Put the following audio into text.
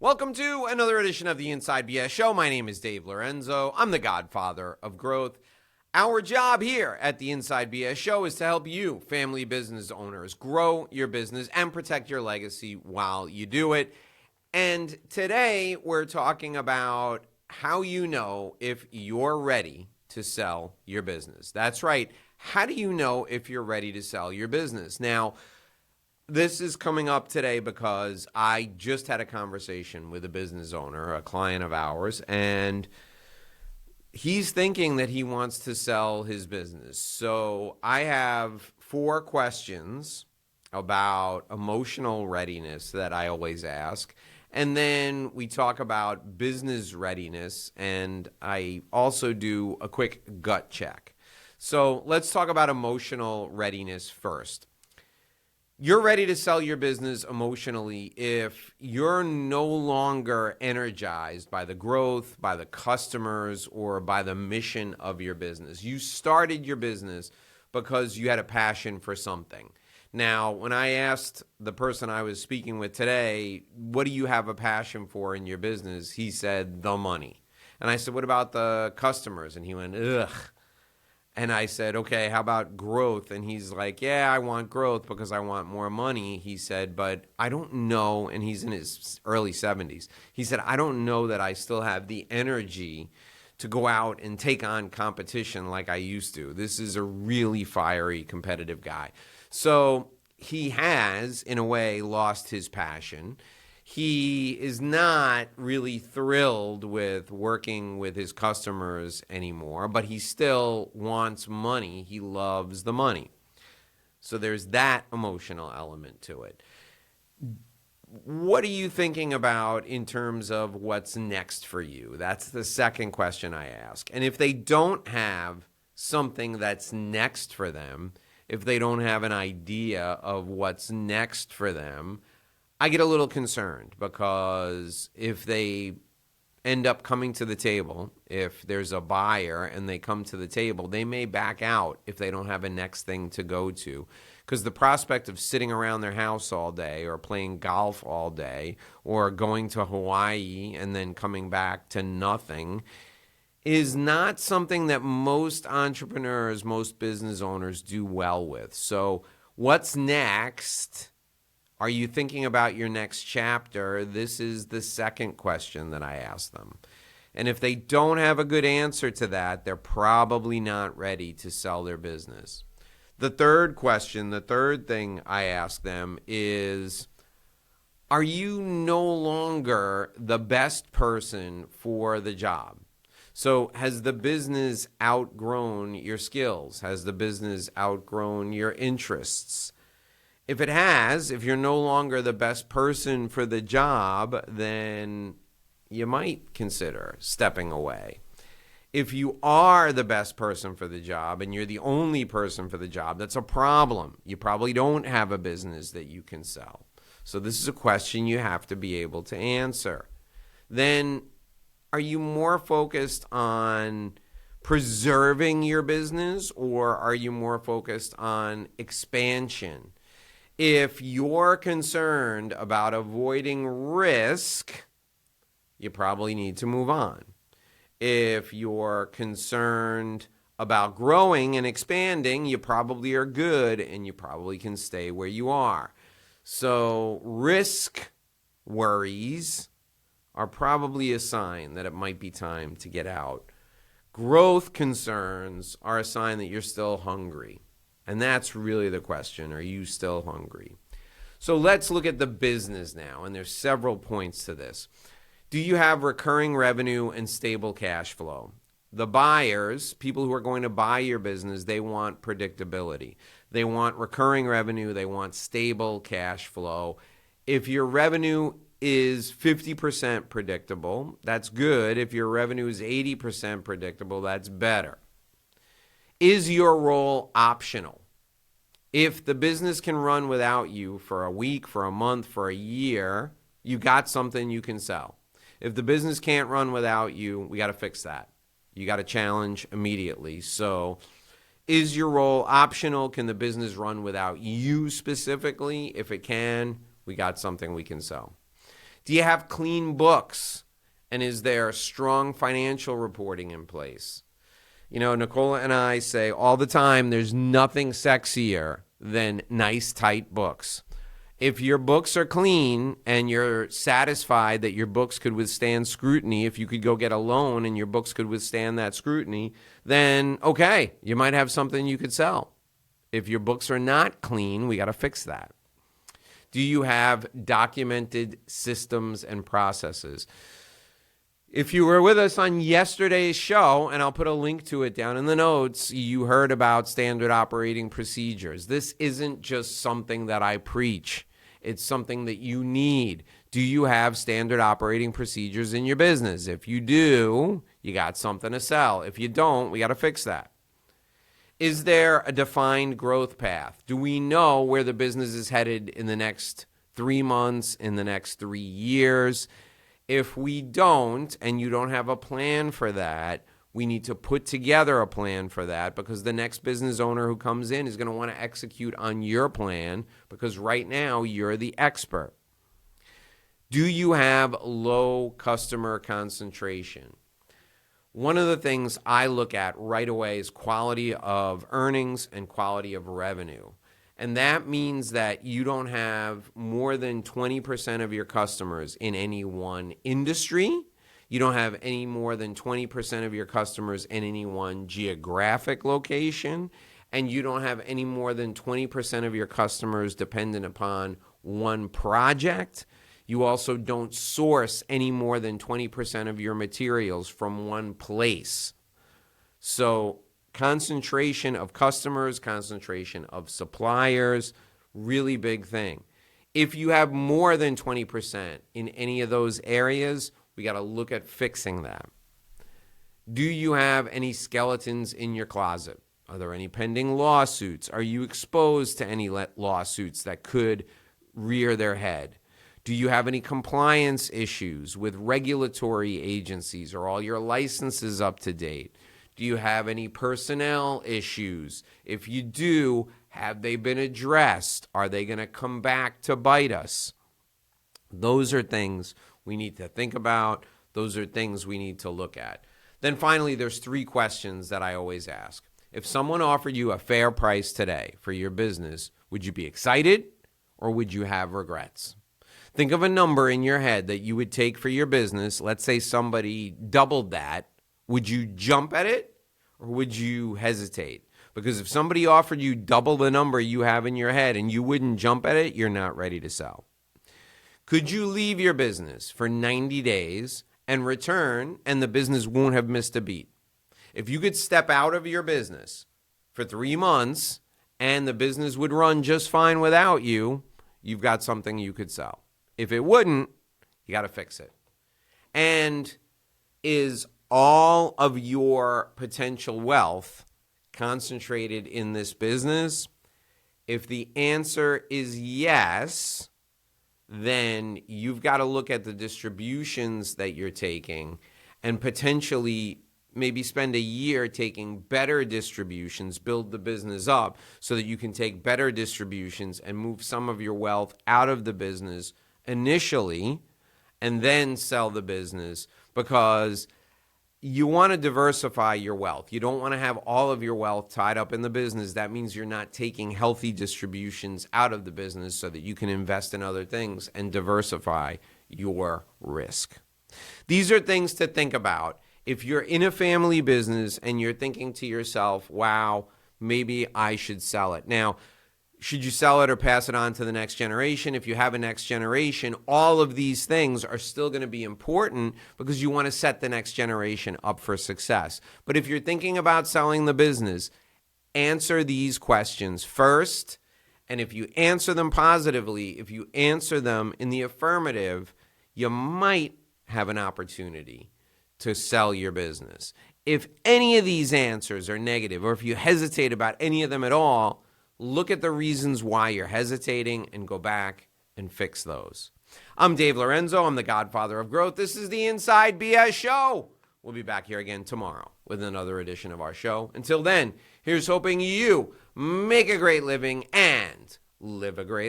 Welcome to another edition of the Inside BS Show. My name is Dave Lorenzo. I'm the godfather of growth. Our job here at the Inside BS Show is to help you, family business owners, grow your business and protect your legacy while you do it. And today we're talking about how you know if you're ready to sell your business. That's right. How do you know if you're ready to sell your business? Now, this is coming up today because I just had a conversation with a business owner, a client of ours, and he's thinking that he wants to sell his business. So I have 4 questions about emotional readiness that I always ask. And then we talk about business readiness, and I also do a quick gut check. So let's talk about emotional readiness first. You're ready to sell your business emotionally if you're no longer energized by the growth, by the customers, or by the mission of your business. You started your business because you had a passion for something. Now, when I asked the person I was speaking with today, what do you have a passion for in your business? He said, the money. And I said, what about the customers? And he went, ugh. And I said, okay, how about growth? And he's like, yeah, I want growth because I want more money. He said, but I don't know, and he's in his early 70s. He said, I don't know that I still have the energy to go out and take on competition like I used to. This is a really fiery, competitive guy. So he has, in a way, lost his passion. He is not really thrilled with working with his customers anymore, but he still wants money. He loves the money. So there's that emotional element to it. What are you thinking about in terms of what's next for you? That's the second question I ask. And if they don't have something that's next for them, if they don't have an idea of what's next for them, I get a little concerned because if they end up coming to the table, if there's a buyer and they come to the table, they may back out if they don't have a next thing to go to. Because the prospect of sitting around their house all day or playing golf all day or going to Hawaii and then coming back to nothing is not something that most entrepreneurs, most business owners do well with. So what's next? Are you thinking about your next chapter? This is the second question that I ask them. And if they don't have a good answer to that, they're probably not ready to sell their business. The third question, the third thing I ask them is, are you no longer the best person for the job? So has the business outgrown your skills? Has the business outgrown your interests? If it has, if you're no longer the best person for the job, then you might consider stepping away. If you are the best person for the job and you're the only person for the job, that's a problem. You probably don't have a business that you can sell. So this is a question you have to be able to answer. Then, are you more focused on preserving your business or are you more focused on expansion? If you're concerned about avoiding risk, you probably need to move on. If you're concerned about growing and expanding, you probably are good and you probably can stay where you are. So risk worries are probably a sign that it might be time to get out. Growth concerns are a sign that you're still hungry. And that's really the question. Are you still hungry? So let's look at the business now. And there's several points to this. Do you have recurring revenue and stable cash flow? The buyers, people who are going to buy your business, they want predictability. They want recurring revenue. They want stable cash flow. If your revenue is 50% predictable, that's good. If your revenue is 80% predictable, that's better. Is your role optional? If the business can run without you for a week, for a month, for a year, you got something you can sell. If the business can't run without you, we got to fix that. You got to challenge immediately. So is your role optional? Can the business run without you specifically? If it can, we got something we can sell. Do you have clean books? And is there strong financial reporting in place? You know, Nicola and I say all the time, there's nothing sexier than nice, tight books. If your books are clean and you're satisfied that your books could withstand scrutiny, if you could go get a loan and your books could withstand that scrutiny, then okay, you might have something you could sell. If your books are not clean, we got to fix that. Do you have documented systems and processes? If you were with us on yesterday's show, and I'll put a link to it down in the notes, you heard about standard operating procedures. This isn't just something that I preach. It's something that you need. Do you have standard operating procedures in your business? If you do, you got something to sell. If you don't, we got to fix that. Is there a defined growth path? Do we know where the business is headed in the next 3 months, in the next 3 years? If we don't, and you don't have a plan for that, we need to put together a plan for that, because the next business owner who comes in is going to want to execute on your plan, because right now you're the expert. Do you have low customer concentration? One of the things I look at right away is quality of earnings and quality of revenue. And that means that you don't have more than 20% of your customers in any one industry. You don't have any more than 20% of your customers in any one geographic location. And you don't have any more than 20% of your customers dependent upon one project. You also don't source any more than 20% of your materials from one place. So concentration of customers, concentration of suppliers, really big thing. If you have more than 20% in any of those areas, we got to look at fixing that. Do you have any skeletons in your closet? Are there any pending lawsuits? Are you exposed to any lawsuits that could rear their head? Do you have any compliance issues with regulatory agencies? Are all your licenses up to date? Do you have any personnel issues? If you do, have they been addressed? Are they going to come back to bite us? Those are things we need to think about. Those are things we need to look at. Then finally, there's 3 questions that I always ask. If someone offered you a fair price today for your business, would you be excited or would you have regrets? Think of a number in your head that you would take for your business. Let's say somebody doubled that. Would you jump at it or would you hesitate? Because if somebody offered you double the number you have in your head and you wouldn't jump at it, you're not ready to sell. Could you leave your business for 90 days and return and the business won't have missed a beat? If you could step out of your business for 3 months and the business would run just fine without you, you've got something you could sell. If it wouldn't, you got to fix it. And is all of your potential wealth concentrated in this business? If the answer is yes, then you've got to look at the distributions that you're taking and potentially maybe spend a year taking better distributions, build the business up so that you can take better distributions and move some of your wealth out of the business initially and then sell the business, because you want to diversify your wealth. You don't want to have all of your wealth tied up in the business. That means you're not taking healthy distributions out of the business so that you can invest in other things and diversify your risk. These are things to think about. If you're in a family business and you're thinking to yourself, wow, maybe I should sell it. Now, should you sell it or pass it on to the next generation? If you have a next generation, all of these things are still going to be important because you want to set the next generation up for success. But if you're thinking about selling the business, answer these questions first. And if you answer them positively, if you answer them in the affirmative, you might have an opportunity to sell your business. If any of these answers are negative, or if you hesitate about any of them at all, look at the reasons why you're hesitating and go back and fix those. I'm Dave Lorenzo. I'm the Godfather of Growth. This is the Inside BS Show. We'll be back here again tomorrow with another edition of our show. Until then, here's hoping you make a great living and live a great life.